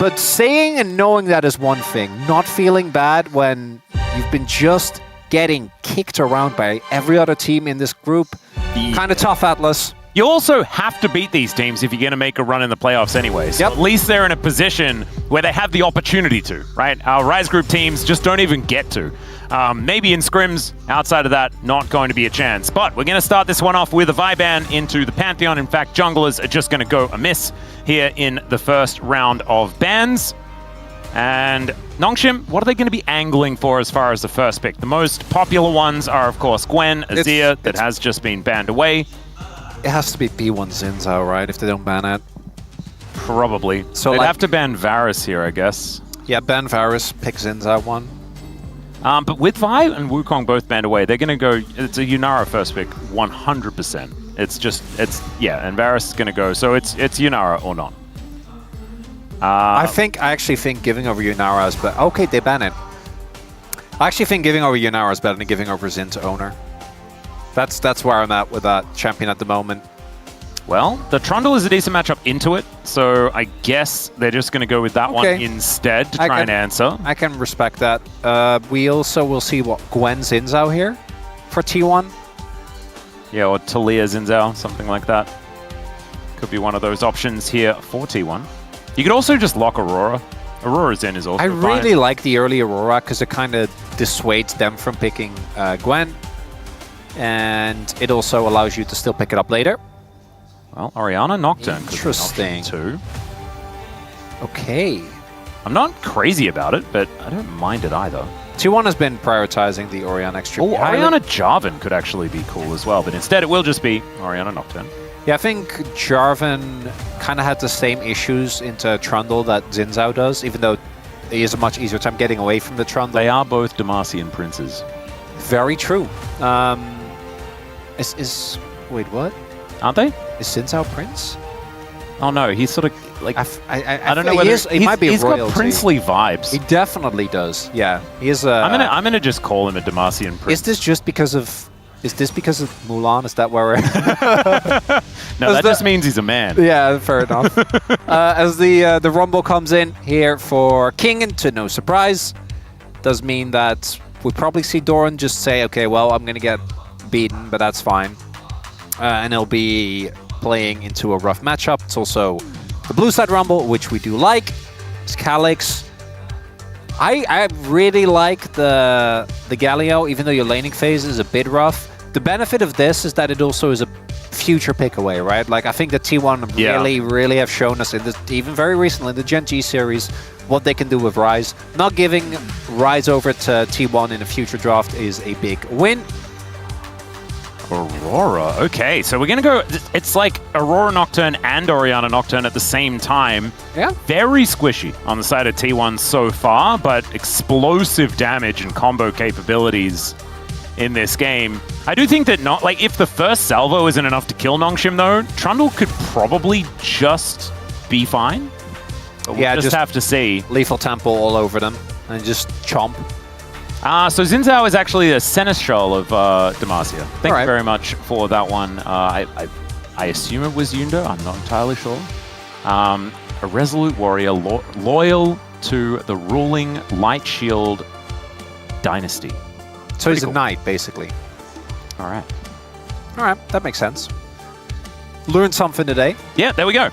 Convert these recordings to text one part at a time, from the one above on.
But saying and knowing that is one thing. Not feeling bad when you've been just getting kicked around by every other team in this group. Yeah. Kind of tough, Atlas. You also have to beat these teams if you're going to make a run in the playoffs anyway. So at least they're in a position where they have the opportunity to, right? Our Rise Group teams just don't even get to. Maybe in scrims, outside of that, not going to be a chance. But we're going to start this one off with a Viban into the Pantheon. In fact, junglers are just going to go amiss here in the first round of bans. And Nongshim, what are they going to be angling for as far as the first pick? The most popular ones are, of course, Gwen, Azir, that has just been banned away. It has to be B1 Zinzao, right, if they don't ban it? Probably. So they'd have to ban Varus here, I guess. Yeah, ban Varus, pick Zinzao one. But with Vi and Wukong both banned away, they're going to go, it's a Yunara first pick, 100%. Yeah, and Varus is going to go, so it's Yunara or not. I actually think giving over Yunara is better. Okay, they ban it. I actually think giving over Yunara is better than giving over Zin to Oner. That's where I'm at with that champion at the moment. Well, the Trundle is a decent matchup into it, so I guess they're just going to go with that one instead to try and answer. I can respect that. We also will see what Gwen Zinzao here for T1. Yeah, or Talia Zinzao, something like that. Could be one of those options here for T1. You could also just lock Aurora. Aurora Zen is also I really like the early Aurora because it kind of dissuades them from picking Gwen. And it also allows you to still pick it up later. Well, Orianna Nocturne. Interesting. Too. Okay. I'm not crazy about it, but I don't mind it either. T1 has been prioritizing the Orianna extremely highly. Orianna Jarvan could actually be cool as well, but instead it will just be Orianna Nocturne. Yeah, I think Jarvan kind of had the same issues into Trundle that Zinzao does, even though he has a much easier time getting away from the Trundle. They are both Demacian princes. Very true. Wait, what? Aren't they? Is Zinzao Prince? Oh no, he's sort of like I don't know whether he might be he's royalty. Got princely vibes. He definitely does. Yeah, he is. I'm gonna just call him a Demacian prince. Is this just because of? Is this because of Mulan? Is that where we're? No, that just means he's a man. Yeah, fair enough. As the Rumble comes in here for King, and to no surprise, does mean that we'll probably see Doran just say, okay, well, I'm going to get beaten, but that's fine. And he'll be playing into a rough matchup. It's also the blue side Rumble, which we do like. It's Calyx. I really like the Galio, even though your laning phase is a bit rough. The benefit of this is that it also is a future pick away, right? Like, I think that T1 really have shown us, even very recently in the Gen G series, what they can do with Ryze. Not giving Ryze over to T1 in a future draft is a big win. Aurora, okay, so we're gonna go, it's like Aurora Nocturne and Orianna Nocturne at the same time. Yeah. Very squishy on the side of T1 so far, but explosive damage and combo capabilities in this game. I do think that if the first salvo isn't enough to kill Nongshim though, Trundle could probably just be fine. But we'll just have to see. Lethal Temple all over them and just chomp. So Zinzao is actually a Seneschal of Demacia. Thank you very much for that one. I assume it was Yundo. I'm not entirely sure. A resolute warrior loyal to the ruling Light Shield dynasty. So he's a knight, basically. All right. All right, that makes sense. Learned something today. Yeah, there we go.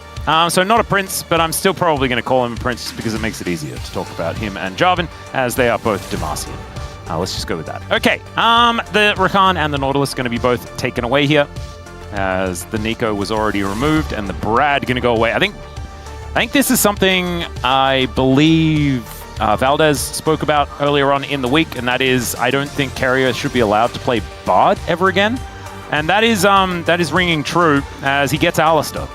So not a prince, but I'm still probably going to call him a prince just because it makes it easier to talk about him and Jarvan, as they are both Demacian. Let's just go with that. Okay, the Rakan and the Nautilus are going to be both taken away here, as the Nico was already removed, and the Brad going to go away. I think this is something I believe Valdez spoke about earlier on in the week, and that is I don't think Keria should be allowed to play Bard ever again. And that is ringing true as he gets Alistar.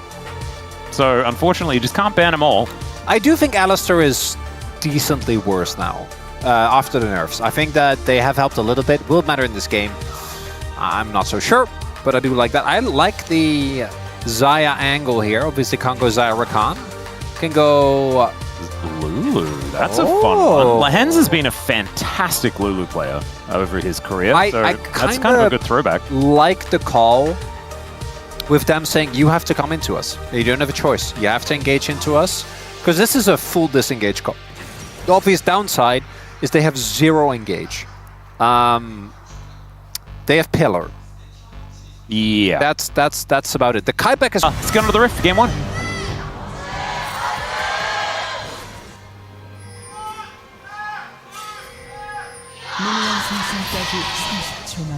So unfortunately, you just can't ban them all. I do think Alistar is decently worse now after the nerfs. I think that they have helped a little bit. Will it matter in this game? I'm not so sure, but I do like that. I like the Xayah angle here. Obviously, can't go Xayah Rakan. Can go Lulu. That's a fun one. Lahens has been a fantastic Lulu player over his career. That's kind of a good throwback. Like the call with them saying, you have to come into us. You don't have a choice. You have to engage into us. Because this is a full disengage comp. The obvious downside is they have 0 engage. They have pillar. Yeah. That's about it. The Kaiback is... Let's get onto the Rift, game 1.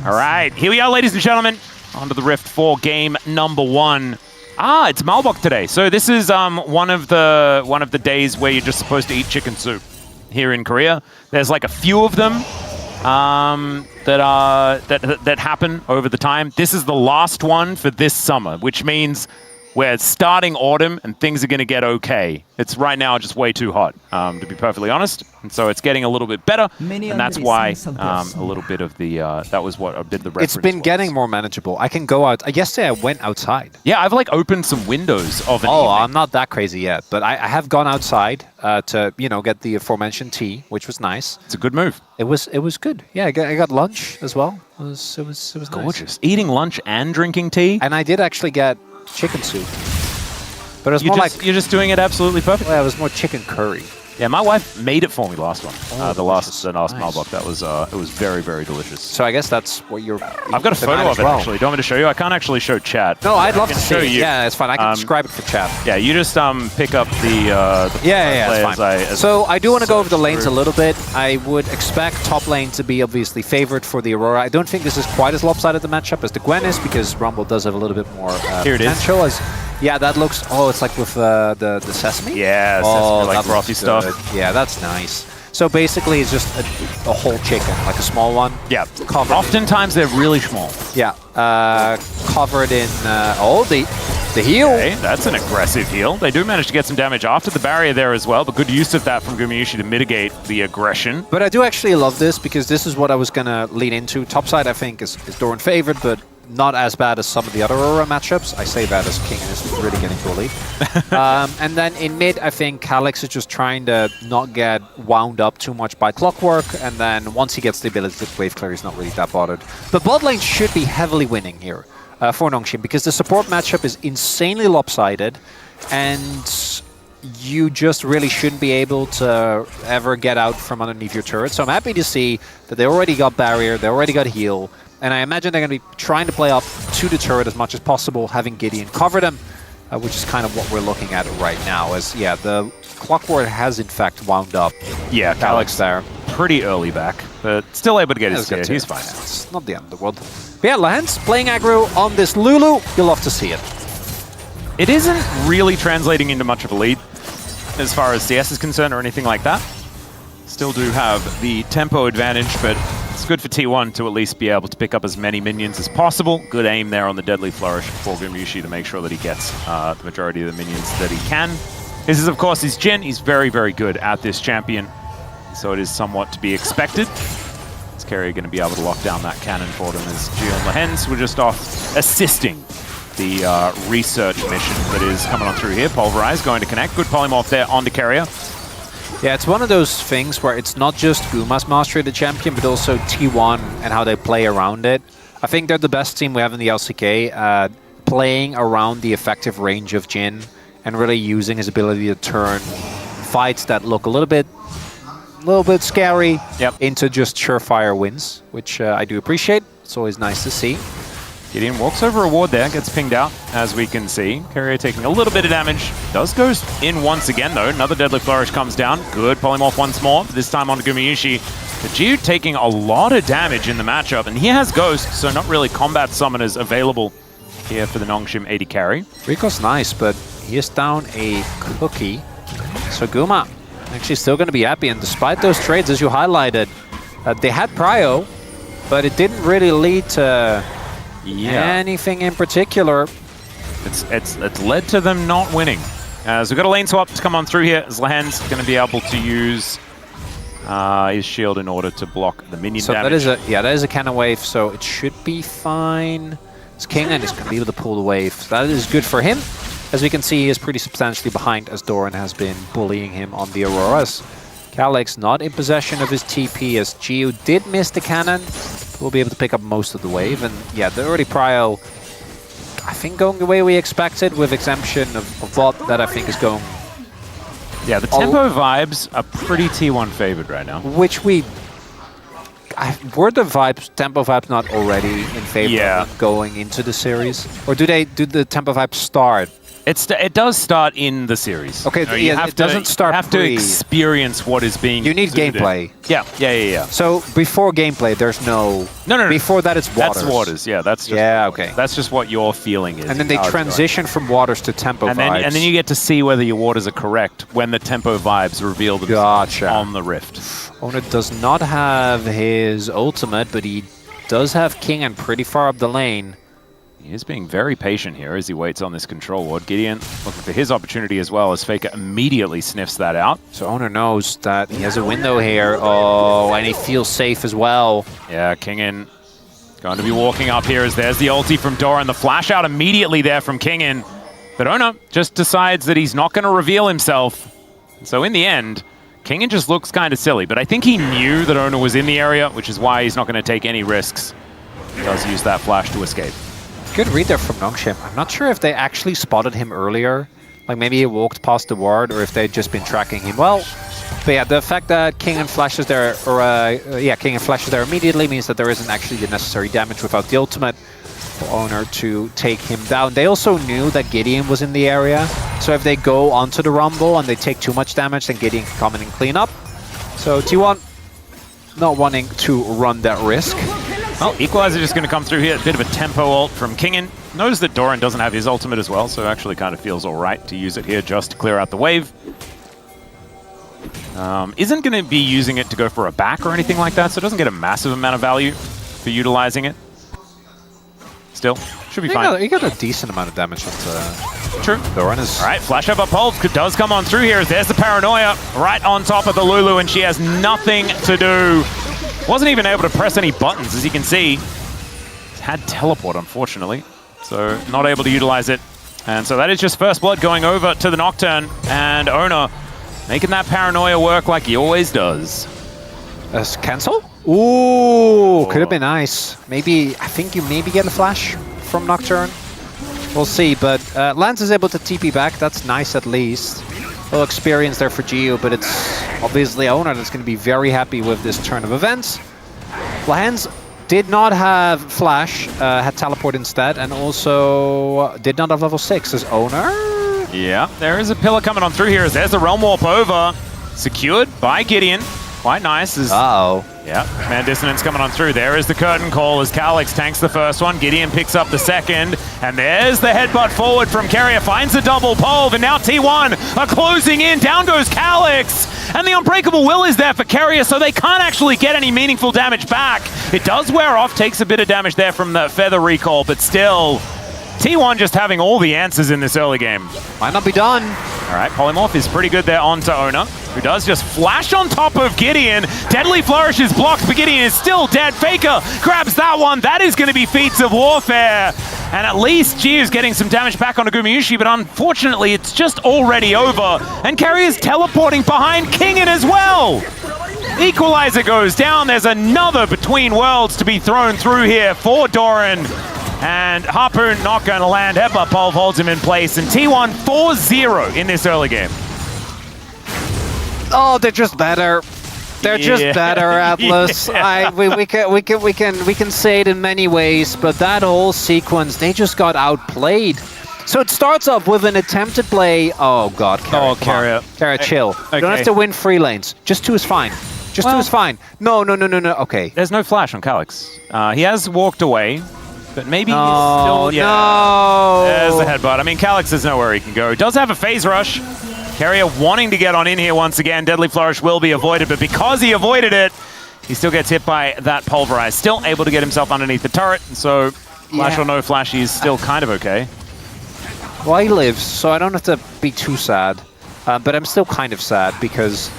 All right, here we are, ladies and gentlemen, onto the Rift for game number 1. It's Malbok today, so this is one of the days where you're just supposed to eat chicken soup here in Korea. There's like a few of them that happen over the time. This is the last one for this summer, which means we're starting autumn and things are going to get okay. It's right now just way too hot, to be perfectly honest. And so it's getting a little bit better, and that's why a little bit of the, that was what a bit of the reference It's been was. getting more manageable. I can go out. Yesterday I went outside. Yeah, I've like opened some windows of an Oh, evening. I'm not that crazy yet, but I have gone outside to, you know, get the aforementioned tea, which was nice. It's a good move. It was good. Yeah, I got lunch as well. It was Gorgeous. nice. Eating lunch and drinking tea. And I did actually get chicken soup. But it was more like... You're just doing it absolutely perfect. Well, it was more chicken curry. Yeah, my wife made it for me last one. The last nice. Malbok. That was it was very, very delicious. So I guess that's what you're... I've got a photo of it actually. Do you want me to show you? I can't actually show chat. No, I'd love I to can show see it. you. Yeah, it's fine. I can describe it for chat. Yeah, you just pick up the Yeah, it's fine. So I do want to go over the lanes through. a little bit. I would expect top lane to be obviously favored for the Aurora. I don't think this is quite as lopsided the matchup as the Gwen is, because Rumble does have a little bit more Here it is. potential. Yeah, that looks... Oh, it's like with the sesame? Yeah, sesame, like that frothy looks stuff. good. Yeah, that's nice. So basically, it's just a whole chicken, like a small one. Yeah. Covered Oftentimes they're really small. Yeah, covered in... the heal. Okay, that's an aggressive heal. They do manage to get some damage after the barrier there as well, but good use of that from Gumayusi to mitigate the aggression. But I do actually love this, because this is what I was going to lean into. Topside, I think, is Doran favored, but not as bad as some of the other Aurora matchups. I say that as King is really getting bullied. And then in mid, I think Calyx is just trying to not get wound up too much by Clockwork, and then once he gets the ability to wave clear, he's not really that bothered. But bot lane should be heavily winning here for Nongshim, because the support matchup is insanely lopsided, and you just really shouldn't be able to ever get out from underneath your turret. So I'm happy to see that they already got barrier, they already got heal, and I imagine they're going to be trying to play up to the turret as much as possible, having Gideon cover them, which is kind of what we're looking at right now. As yeah, the Clockwork has in fact wound up. Yeah, Calyx there. Pretty early back, but still able to get his That's kill. He's fine. Yeah, it's not the end of the world. But yeah, Lance playing aggro on this Lulu. You'll love to see it. It isn't really translating into much of a lead as far as CS is concerned or anything like that. Still do have the tempo advantage, but it's good for T1 to at least be able to pick up as many minions as possible. Good aim there on the Deadly Flourish for Gumayusi to make sure that he gets the majority of the minions that he can. This is, of course, his Jhin. He's very, very good at this champion, so it is somewhat to be expected. Is Keria going to be able to lock down that cannon for them, as Gio and Lehens were just off assisting the research mission that is coming on through here. Pulverize going to connect. Good polymorph there onto Keria. Yeah, it's one of those things where it's not just Guma's mastery of the champion, but also T1 and how they play around it. I think they're the best team we have in the LCK, playing around the effective range of Jhin and really using his ability to turn fights that look a little bit scary into just surefire wins, which I do appreciate. It's always nice to see. Gideon walks over a ward there, gets pinged out, as we can see. Keria taking a little bit of damage. Does go in once again, though. Another Deadly Flourish comes down. Good polymorph once more, this time on Gumayusi. The Geo taking a lot of damage in the matchup, and he has Ghost, so not really combat summoners available here for the Nongshim AD carry. Rico's nice, but he is down a cookie. So Guma actually still going to be happy, and despite those trades, as you highlighted, they had Prio, but it didn't really lead to anything in particular. It's led to them not winning. So we've got a lane swap to come on through here, as Lehen's going to be able to use his shield in order to block the minion damage. That is a cannon wave, so it should be fine. It's King and is going to be able to pull the wave. That is good for him. As we can see, he is pretty substantially behind, as Doran has been bullying him on the Auroras. Calyx not in possession of his TP, as Geo did miss the cannon. We'll be able to pick up most of the wave, and yeah, the early Prio, I think going the way we expected, with exemption of bot that I think is going Yeah, the tempo vibes are pretty T1 favored right now. Which were the tempo vibes not already in favor of going into the series? Or do the tempo vibes start? It does start in the series. Okay, it doesn't start. You have to experience what is being. You need gameplay. Yeah. So before gameplay, there's no. No. Before that, it's waters. That's waters. Yeah, that's just. Yeah, okay. That's just what your feeling is. And then they transition from waters to tempo vibes. And then you get to see whether your waters are correct when the tempo vibes reveal themselves on the rift. Oner does not have his ultimate, but he does have King and pretty far up the lane. He is being very patient here as he waits on this control ward. Gideon looking for his opportunity as well as Faker immediately sniffs that out. So Oner knows that he has a window here. Oh, and he feels safe as well. Yeah, Kingin going to be walking up here as there's the ulti from Doran. The flash out immediately there from Kingin. But Oner just decides that he's not going to reveal himself. So in the end, Kingin just looks kind of silly. But I think he knew that Oner was in the area, which is why he's not going to take any risks. He does use that flash to escape. Good read there from Nongshim. I'm not sure if they actually spotted him earlier. Like maybe he walked past the ward or if they'd just been tracking him well. But yeah, the fact that Kingin flashes there, Kingin flashes there immediately means that there isn't actually the necessary damage without the ultimate for Oner to take him down. They also knew that Gideon was in the area. So if they go onto the Rumble and they take too much damage, then Gideon can come in and clean up. So T1 not wanting to run that risk. Well, Equalizer just going to come through here. A bit of a tempo ult from Kingin. Notice that Doran doesn't have his ultimate as well, so actually kind of feels all right to use it here just to clear out the wave. Isn't going to be using it to go for a back or anything like that, so it doesn't get a massive amount of value for utilizing it. Still, should be fine. You got a decent amount of damage onto True. Doran. All right, flash up Pulse does come on through here. There's the Paranoia right on top of the Lulu, and she has nothing to do. Wasn't even able to press any buttons, as you can see. Had teleport, unfortunately, so not able to utilize it. And so that is just first blood going over to the Nocturne, and Oner making that Paranoia work like he always does. Cancel? Ooh, could have been nice. Maybe, I think you maybe get a flash from Nocturne. We'll see, but Lance is able to TP back. That's nice at least. A little experience there for Geo, but it's obviously Oner that's going to be very happy with this turn of events. Lance did not have flash, had teleport instead, and also did not have level 6 as Oner. Yeah, there is a pillar coming on through here as there's a Realm Warp over. Secured by Gideon. Quite nice. Uh-oh. Yeah, Command Dissonance coming on through. There is the curtain call as Calyx tanks the first one. Gideon picks up the second. And there's the headbutt forward from Keria. Finds the double pulve. And now T1 are closing in. Down goes Calyx. And the Unbreakable Will is there for Keria, so they can't actually get any meaningful damage back. It does wear off. Takes a bit of damage there from the Feather recall. But still, T1 just having all the answers in this early game. Might not be done. All right, Polymorph is pretty good there onto Oner, who does just flash on top of Gideon. Deadly Flourish is blocked, but Gideon is still dead. Faker grabs that one. That is going to be Feats of Warfare. And at least Gio's getting some damage back on Gumayusi, but unfortunately it's just already over. And Keria's teleporting behind Kingin as well. Equalizer goes down. There's another Between Worlds to be thrown through here for Doran. And Harpoon not going to land. Headbutt Pulve holds him in place. And T1 4-0 in this early game. Oh, they're just better. They're just better, Atlas. Yeah. We can say it in many ways, but that whole sequence, they just got outplayed. So it starts off with an attempted play. Oh God, Keria. Keria, chill. Okay. You don't have to win 3 lanes. Just 2 is fine. Just 2 is fine. No. Okay. There's no flash on Calyx. He has walked away. But maybe he's still... No! There's the headbutt. I mean, Calyx is nowhere he can go. Does have a phase rush. Keria wanting to get on in here once again. Deadly Flourish will be avoided, but because he avoided it, he still gets hit by that Pulverize. Still able to get himself underneath the turret, so flash or no flash, he's still kind of okay. Well, he lives, so I don't have to be too sad. But I'm still kind of sad because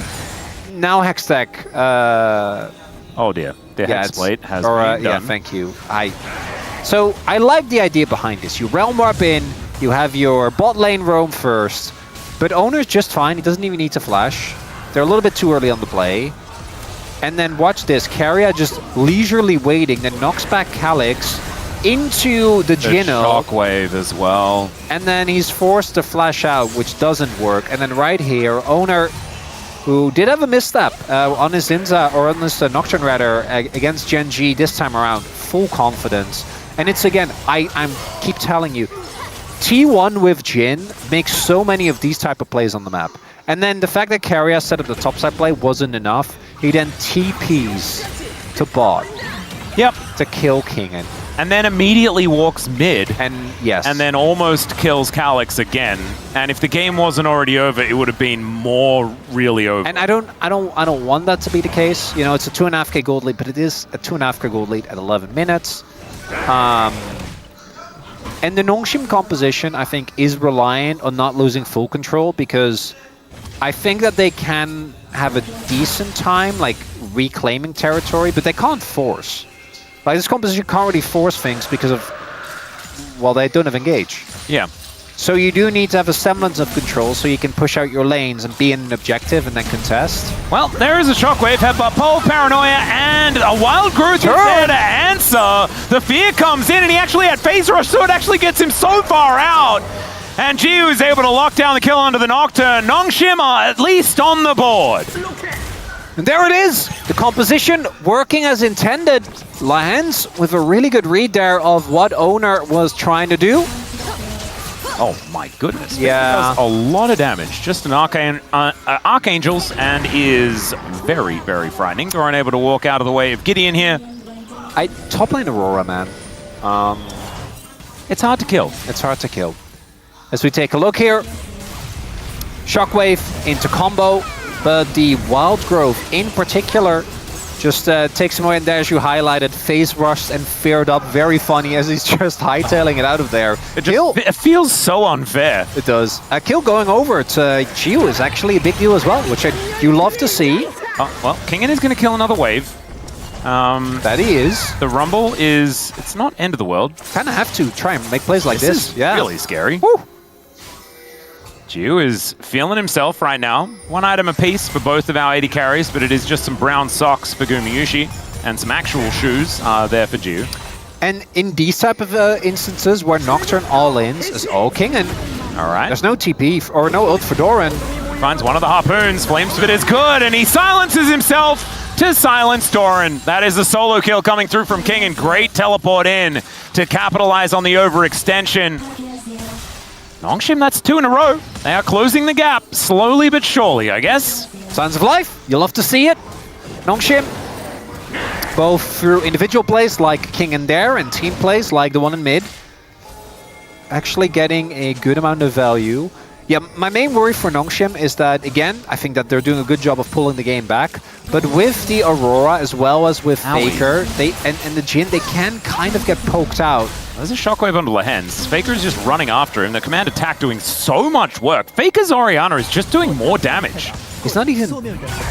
now Hextech... oh dear. The Hexblade has been done. Yeah, thank you. So I like the idea behind this. You Realm Warp in, you have your bot lane roam first, but Oner's just fine. He doesn't even need to flash. They're a little bit too early on the play. And then watch this. Keria just leisurely waiting, then knocks back Calyx, into the Gino. Shockwave as well. And then he's forced to flash out, which doesn't work. And then right here, Oner, who did have a misstep on his Zinza, or on his Nocturne rather, against Gen G this time around. Full confidence. And it's again, I'm keep telling you, T1 with Jhin makes so many of these type of plays on the map. And then the fact that Keria set up the topside play wasn't enough. He then TPs to bot. Yep. To kill Kingen. And then immediately walks mid. And yes. And then almost kills Calyx again. And if the game wasn't already over, it would have been more really over. And I don't want that to be the case. You know, it's a 2.5k gold lead, but it is a 2.5k gold lead at 11 minutes. And the Nongshim composition, I think, is reliant on not losing full control, because I think that they can have a decent time, like, reclaiming territory, but they can't force. Like, this composition can't really force things because of, well, they don't have engage. Yeah. So you do need to have a semblance of control so you can push out your lanes and be in an objective and then contest. Well, there is a Shockwave, Headbutt, Pole, Paranoia, and a Wild Growth is there to answer. The fear comes in, and he actually had Phase Rush, so it actually gets him so far out. And Jiu is able to lock down the kill onto the Nocturne. Nongshim are at least on the board. And there it is! The composition working as intended. Lahens with a really good read there of what Oner was trying to do. Oh my goodness. Yeah. It does a lot of damage. Just an Archangels, and is very, very frightening. Doran able to walk out of the way of Gideon here. Top lane Aurora, man. It's hard to kill. It's hard to kill. As we take a look here, Shockwave into combo, but the Wild Growth in particular just takes him away, and there, as you highlighted, Phase Rushed and feared up. Very funny as he's just hightailing it out of there. It feels so unfair. It does. A kill going over to Chiu is actually a big deal as well, which you love to see. Oh, well, Kingen is going to kill another wave. That he is. The Rumble is, it's not end of the world. Kind of have to try and make plays like this. Is really scary. Woo. Jiu is feeling himself right now. One item apiece for both of our 80 carries, but it is just some brown socks for Gumayusi, and some actual shoes there for Jiu. And in these type of instances where Nocturne all-ins is all Kingen. All right. There's no TP or no ult for Doran. Finds one of the harpoons. Flame Spit is good, and he silences himself to silence Doran. That is the solo kill coming through from Kingen. Great teleport in to capitalize on the overextension. Nongshim, that's 2 in a row. They are closing the gap, slowly but surely, I guess. Signs of life. You love to see it. Nongshim, both through individual plays like King and Dare, and team plays like the one in mid, actually getting a good amount of value. Yeah, my main worry for Nongshim is that, again, I think that they're doing a good job of pulling the game back, but with the Aurora as well as with Faker, and the Jhin, they can kind of get poked out. There's a Shockwave onto Lahens. Faker's just running after him. The command attack doing so much work. Faker's Orianna is just doing more damage. He's not even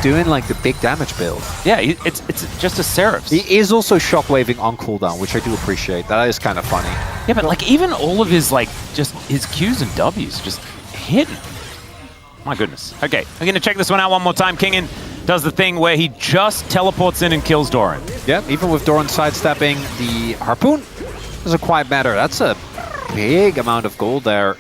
doing like the big damage build. Yeah, it's just a Seraphs. He is also shockwaving on cooldown, which I do appreciate. That is kind of funny. Yeah, but like even all of his just his Qs and Ws just hidden. My goodness. Okay, I'm gonna check this one out one more time. Kingen does the thing where he just teleports in and kills Doran. Yeah, even with Doran sidestepping the harpoon, doesn't quite matter. That's a big amount of gold there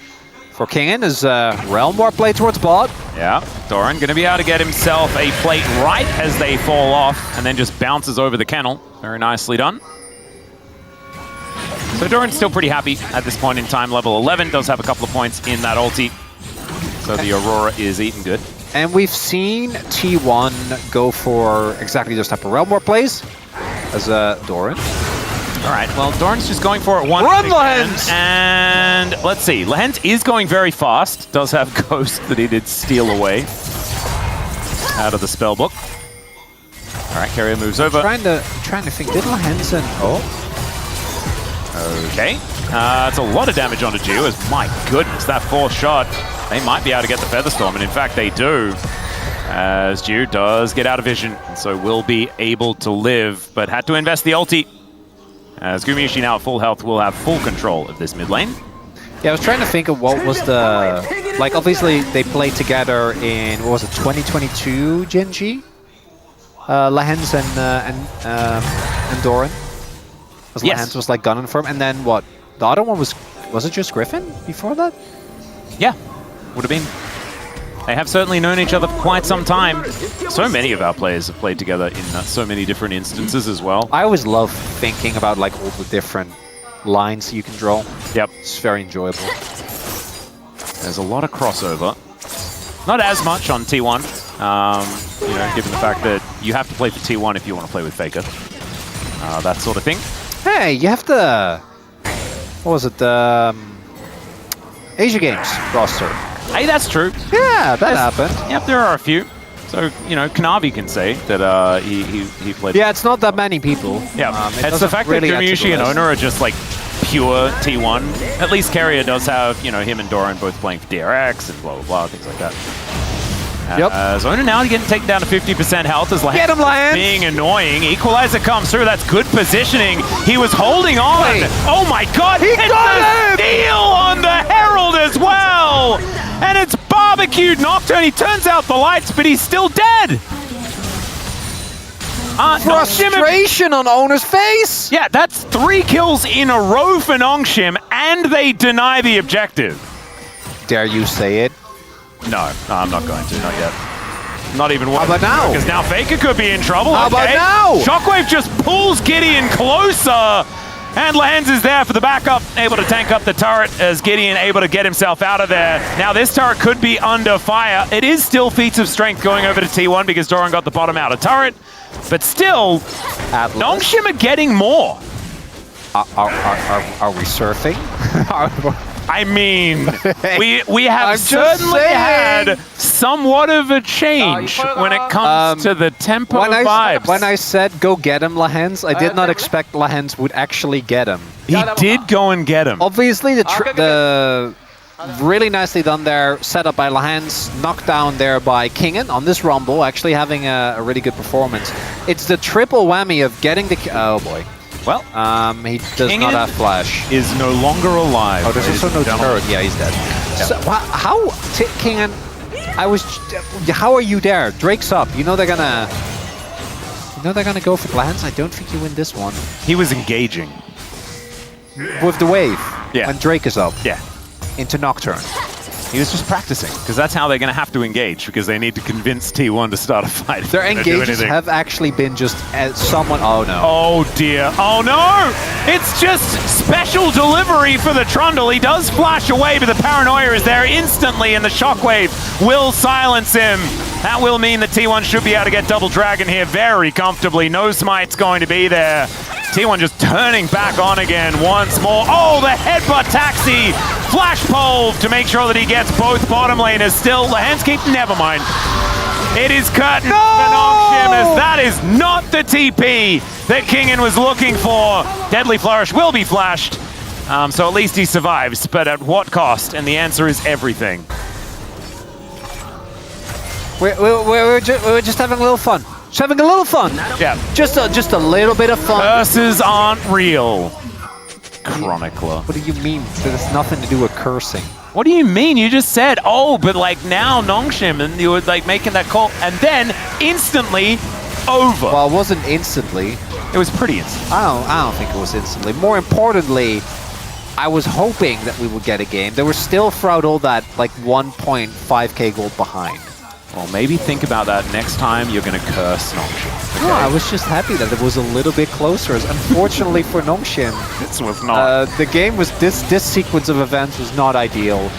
for Kingen as Realm War play towards bot. Yeah, Doran gonna be able to get himself a plate right as they fall off, and then just bounces over the kennel. Very nicely done. So Doran's still pretty happy at this point in time. Level 11 does have a couple of points in that ulti. So the Aurora is eating good. And we've seen T1 go for exactly those type of Realm War plays as Doran. All right, well, Doran's just going for it once Run, again. Lahens! And let's see, Lahens is going very fast. Does have Ghost that he did steal away out of the spellbook. All right, Keria moves over. I'm trying to think, did Lahens and... Oh. Okay, that's a lot of damage onto Jiu, as my goodness, that 4th shot, they might be able to get the Featherstorm, and in fact they do, as Jiu does get out of vision, and so will be able to live, but had to invest the ulti, as Gumayusi now at full health will have full control of this mid lane. Yeah, I was trying to think of what was the... Like, obviously they played together in, what was it, 2022 Gen G? Lahens and Doran. As Yes. Lehens was like gunning for him. And then what? The other one was it just Griffin before that? Yeah, would have been. They have certainly known each other for quite some time. So many of our players have played together in so many different instances as well. I always love thinking about like all the different lines you can draw. Yep. It's very enjoyable. There's a lot of crossover. Not as much on T1, you know, given the fact that you have to play for T1 if you want to play with Faker. That sort of thing. Hey, you have the... What was it? The Asia Games roster. Hey, that's true. Yeah, that happened. Yep, there are a few. So, you know, Kanavi can say that he played. Yeah, it's not that many people. Yeah, it it's the fact really that add to Gumayusi the and list. Oner are just like pure T1. At least Keria does have, you know, him and Doran both playing for DRX and blah, blah, blah, things like that. Yep. So Oner now getting taken down to 50% health as Get him, Lance! being annoying. Equalizer comes through. That's good positioning. He was holding on. Wait. Oh my god! He got a steal on the Herald as well! And it's barbecued Nocturne. He turns out the lights, but he's still dead. Nongshim, Frustration on Oner's face! yeah, that's 3 kills in a row for Nongshim, and they deny the objective. Dare you say it? No, I'm not going to, not yet. Not even one. How about now? Because now Faker could be in trouble. How about now? Shockwave just pulls Gideon closer. And Lehens is there for the backup, able to tank up the turret as Gideon able to get himself out of there. Now this turret could be under fire. It is still feats of strength going over to T1 because Doran got the bottom outer turret. But still, Nongshim are getting more. Are we surfing? I mean, we have I'm just certainly saying. had somewhat of a change when it comes to the tempo vibes. When I said go get him, Lehens, I did not expect Lehens would actually get him. He did go and get him. Obviously, the really nicely done there, set up by Lehens, knocked down there by Kingen on this Rumble, actually having a really good performance. It's the triple whammy of getting the... Oh boy. Well, he does Kingen not have flash. is no longer alive. Oh, there's also no turret. Yeah, he's dead. Yep. So, how, Kingen, how are you there? Drake's up. You know they're gonna go for Lehens. I don't think you win this one. He was engaging. With the wave. Yeah. When Drake is up. Yeah. Into Nocturne. He was just practicing, because that's how they're going to have to engage, because they need to convince T1 to start a fight. Their engages have actually been just someone... Oh, no. Oh, dear. Oh, no! It's just special delivery for the Trundle. He does flash away, but the Paranoia is there instantly, and the Shockwave will silence him. That will mean that T1 should be able to get Double Dragon here very comfortably. No Smite's going to be there. T1 just turning back on again once more. Oh, the headbutt taxi! Flash pole to make sure that he gets both bottom laners. Still, Lehens keep... Never mind. It is curtain for Nongshim, as that is not the TP that Kingen was looking for. Deadly Flourish will be flashed, so at least he survives. But at what cost? And the answer is everything. We're just having a little fun. Just having a little fun. Yeah. Just a little bit of fun. Curses aren't real. Chronicler. What do you mean? There's nothing to do with cursing. What do you mean? You just said, oh, but like now Nongshim, and you were like making that call, and then instantly over. Well, it wasn't instantly. It was pretty instant. I don't think it was instantly. More importantly, I was hoping that we would get a game. They were still throughout all that like 1.5k gold behind. Well, maybe think about that next time you're going to curse Nongshim. No, I was just happy that it was a little bit closer. Unfortunately for Nongshim, This was not. the game was this sequence of events was not ideal.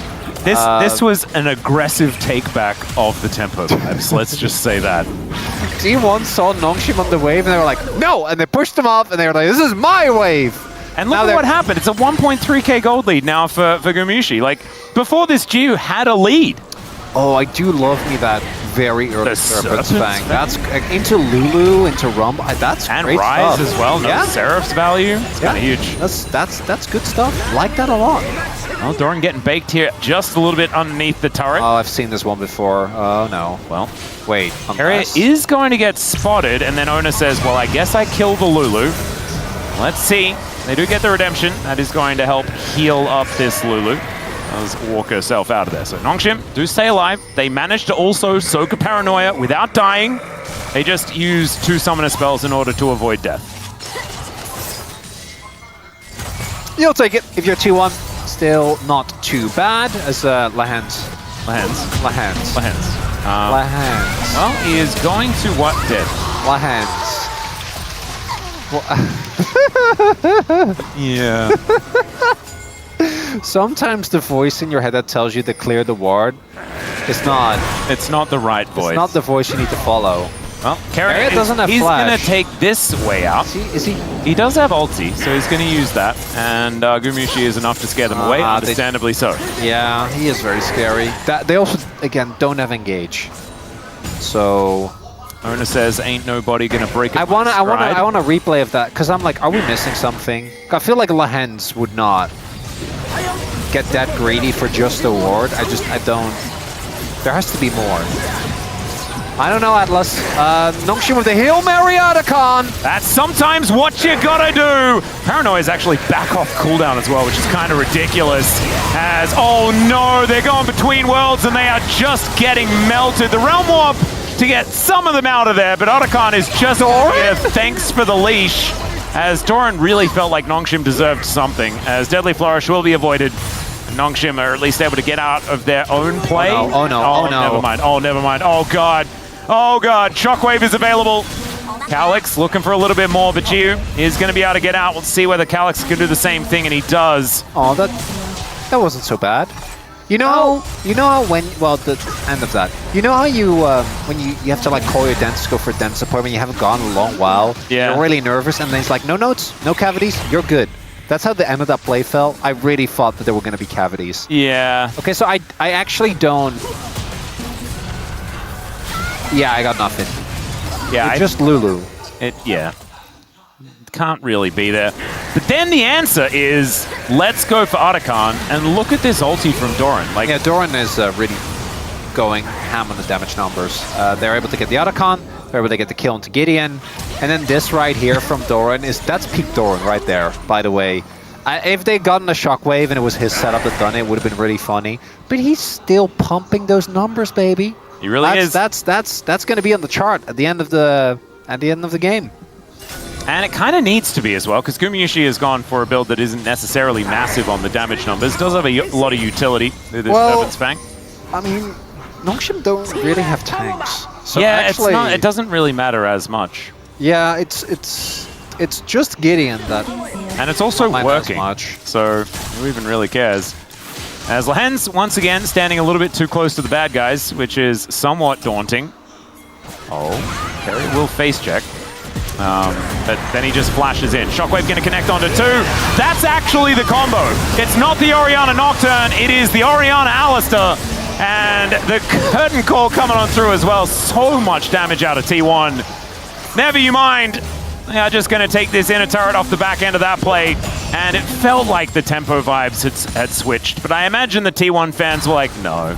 This was an aggressive take back of the tempo vibes. Let's just say that. T1 saw Nongshim on the wave and they were like, no! And they pushed him off and they were like, this is my wave! And look at what happened. It's a 1.3k gold lead now for Gumayusi. Like, before this, Jiu had a lead. Oh, I do love me that very early The Serpent's Serpent's Fang. That's into Lulu, into Rumble. That's And great Rise stuff. as well. No Yeah. Seraph's value. It's kind of huge. That's good stuff. Like that a lot. Well, Doran getting baked here just a little bit underneath the turret. Oh, I've seen this one before. Oh no. Well, Wait. Keria is going to get spotted, and then Oner says, well, I guess I killed the Lulu. Let's see. They do get the redemption. That is going to help heal up this Lulu. Does walk herself out of there. So Nongshim do stay alive. They managed to also soak a Paranoia without dying. They just use 2 summoner spells in order to avoid death. You'll take it if you're 2-1. Still not too bad as Lahans. Well, he is going to what dead? Lahans. Yeah. Sometimes the voice in your head that tells you to clear the ward, it's not. It's not the right voice. It's not the voice you need to follow. Well, Keria doesn't have he's flash. going to take this way out. Is he? He does have ulti, so he's going to use that. And Gumayusi is enough to scare them away, understandably so. Yeah, he is very scary. They also, again, don't have engage. So... Oner says, ain't nobody going to break it. I want a replay of that, because I'm like, are we missing something? I feel like Lahens would not get that greedy for just a ward. I don't... There has to be more. I don't know, Atlas. Nongshim with the heal, Otacon! That's sometimes what you gotta do! Paranoia is actually back off cooldown as well, which is kind of ridiculous. As, oh no, they're going between worlds and they are just getting melted. The Realm Warp to get some of them out of there, but Otacon is just here. Thanks for the leash. As Doran really felt like Nongshim deserved something, as Deadly Flourish will be avoided. Nongshim are at least able to get out of their own play. Oh no. Never mind. Oh, never mind. Oh god. Oh god, Shockwave is available. Calyx looking for a little bit more, but Giu is going to be able to get out. We'll see whether Calyx can do the same thing, and he does. Oh, that wasn't so bad. You know how when, well, the end of that. You know how you, when you have to like call your dentist, go for a dentist appointment, you haven't gone in a long while. Yeah. You're really nervous, and then it's like, no notes, no cavities, you're good. That's how the end of that play felt. I really thought that there were going to be cavities. Yeah. Okay, so I actually don't... Yeah, I got nothing. Yeah, just Lulu. Yeah. Can't really be there. But then the answer is, let's go for Otacon, and look at this ulti from Doran. Like, yeah, Doran is really going ham on the damage numbers. They're able to get the Otacon, they're able to get the kill into Gideon, and then this right here from Doran that's peak Doran right there, by the way. If they'd gotten a Shockwave and it was his setup that done it, it would have been really funny. But he's still pumping those numbers, baby. He really is. That's going to be on the chart at the end of the game. And it kind of needs to be as well, because Gumayusi has gone for a build that isn't necessarily massive on the damage numbers. Does have a lot of utility with this Serpent's Fang. I mean, Nongshim don't really have tanks. So yeah, actually, it doesn't really matter as much. Yeah, it's just Gideon that. And it's also working, so who even really cares? As Lahens, once again, standing a little bit too close to the bad guys, which is somewhat daunting. Oh, Keria will face check. But then he just flashes in. Shockwave going to connect onto 2. That's actually the combo. It's not the Orianna Nocturne, it is the Orianna Alistair. And the curtain call coming on through as well. So much damage out of T1. Never you mind. They are just going to take this inner turret off the back end of that play. And it felt like the tempo vibes had switched. But I imagine the T1 fans were like, no.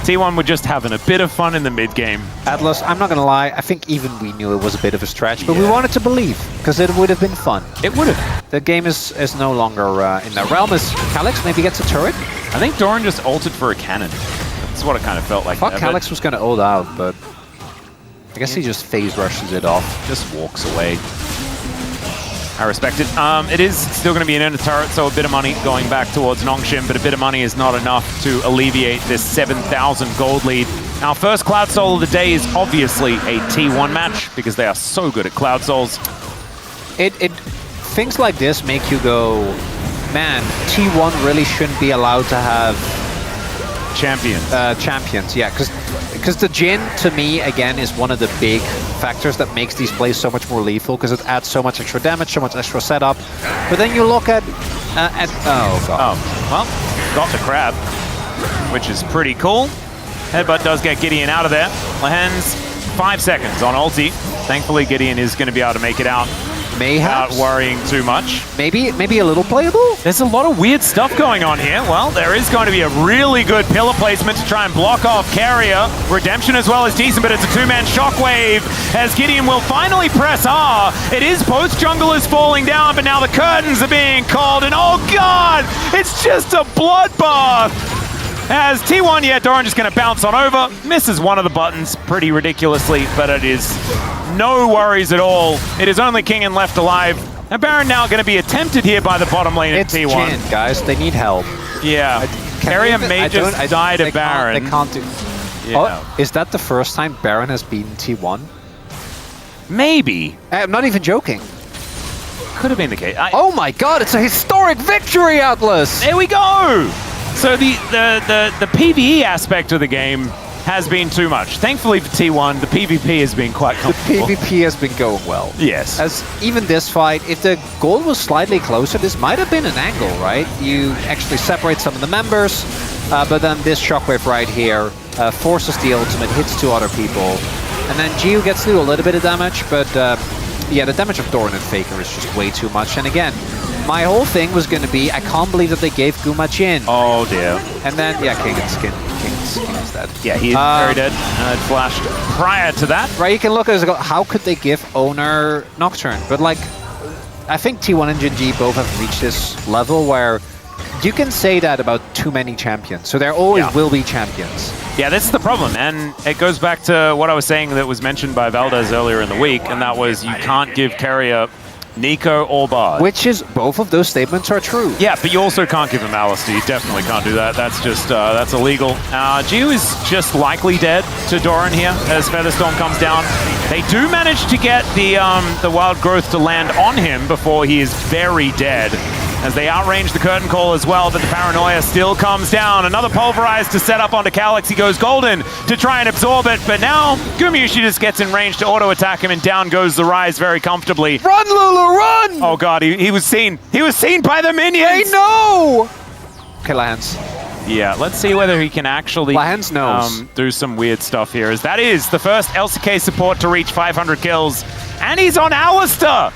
T1 were just having a bit of fun in the mid-game. Atlas, I'm not going to lie, I think even we knew it was a bit of a stretch, but we wanted to believe, because it would have been fun. It would have. The game is no longer in that realm. As Calyx maybe gets a turret? I think Doran just ulted for a cannon. That's what it kind of felt like. I thought Calyx was going to ult out, but I guess he just phase rushes it off. Just walks away. I respect it. It is still going to be an inner turret, so a bit of money going back towards Nongshim, but a bit of money is not enough to alleviate this 7,000 gold lead. Our first Cloud Soul of the day is obviously a T1 match, because they are so good at Cloud Souls. Things like this make you go, man, T1 really shouldn't be allowed to have champions. Champions, yeah, because the Jhin, to me, again, is one of the big factors that makes these plays so much more lethal, because it adds so much extra damage, so much extra setup. But then you look at oh god. Oh, well, got the crab, which is pretty cool. Headbutt does get Gideon out of there. Lahens, 5 seconds on ulti. Thankfully, Gideon is going to be able to make it out. Mayhaps. Without worrying too much. Maybe a little playable? There's a lot of weird stuff going on here. Well, there is going to be a really good pillar placement to try and block off Keria. Redemption as well is decent, but it's a 2-man Shockwave as Gideon will finally press R. It is both junglers falling down, but now the curtains are being called, and oh god, it's just a bloodbath. As T1, yeah, Doran just going to bounce on over. Misses one of the buttons pretty ridiculously, but it is no worries at all. It is only Kingen left alive. And Baron now going to be attempted here by the bottom lane It's at T1. Jhin, guys. They need help. Yeah. Keria may just die to Baron. They can't do... Yeah. Oh, is that the first time Baron has beaten T1? Maybe. I'm not even joking. Could have been the case. Oh my god, it's a historic victory, Atlas! There we go! So the PvE aspect of the game has been too much. Thankfully for T1, the PvP has been quite comfortable. The PvP has been going well. Yes. As even this fight, if the goal was slightly closer, this might have been an angle, right? You actually separate some of the members, but then this shockwave right here forces the ultimate, hits two other people, and then Gio gets to do a little bit of damage, but yeah, the damage of Doran and Faker is just way too much. And again, my whole thing was going to be, I can't believe that they gave Guma Jhin. Oh dear. And then, yeah, King is dead. Yeah, he is very dead. Flashed prior to that. Right, you can look at it and go, how could they give Oner Nocturne? But like, I think T1 and Gen.G both have reached this level where you can say that about too many champions. So there always will be champions. Yeah, this is the problem, and it goes back to what I was saying that was mentioned by Valdez earlier in the week, and that was you can't give Keria Nico or Bard. Which is, both of those statements are true. Yeah, but you also can't give him Alistair. You definitely can't do that. That's just, that's illegal. Gio is just likely dead to Doran here as Featherstorm comes down. They do manage to get the Wild Growth to land on him before he is very dead, as they outrange the Curtain Call as well, but the Paranoia still comes down. Another Pulverize to set up onto Calyx. He goes golden to try and absorb it, but now Gumayusi just gets in range to auto-attack him, and down goes the Rise very comfortably. Run, Lulu, run! Oh god, he was seen. He was seen by the minions! They know! Okay, Lahans. Yeah, let's see whether he can actually Lahans knows. Do some weird stuff here, as that is the first LCK support to reach 500 kills, and he's on Alistair!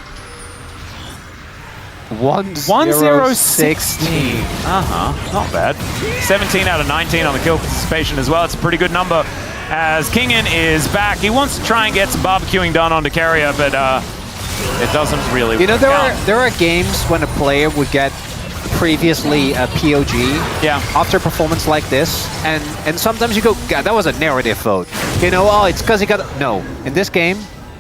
1-0-16. Not bad. 17 out of 19 on the kill participation as well. It's a pretty good number. As Kingen is back, he wants to try and get some barbecuing done onto Keria, but it doesn't really. You know, there are games when a player would get previously a POG after a performance like this, and sometimes you go, God, that was a narrative vote. You know, oh, it's because he got. No, in this game,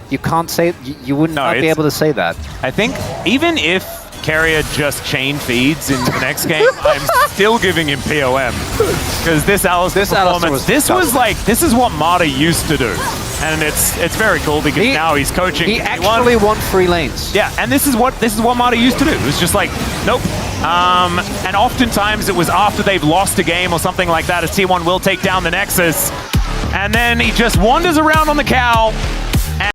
you can't say. You would not be able to say that. I think even if Keria just chain feeds in the next game, I'm still giving him POM. Because this Alistair performance, this is what Mata used to do. And it's very cool because now he's coaching. He actually won 3 lanes. Yeah, and this is what Mata used to do. It was just like, nope. And oftentimes it was after they've lost a game or something like that, as T1 will take down the Nexus. And then he just wanders around on the cow,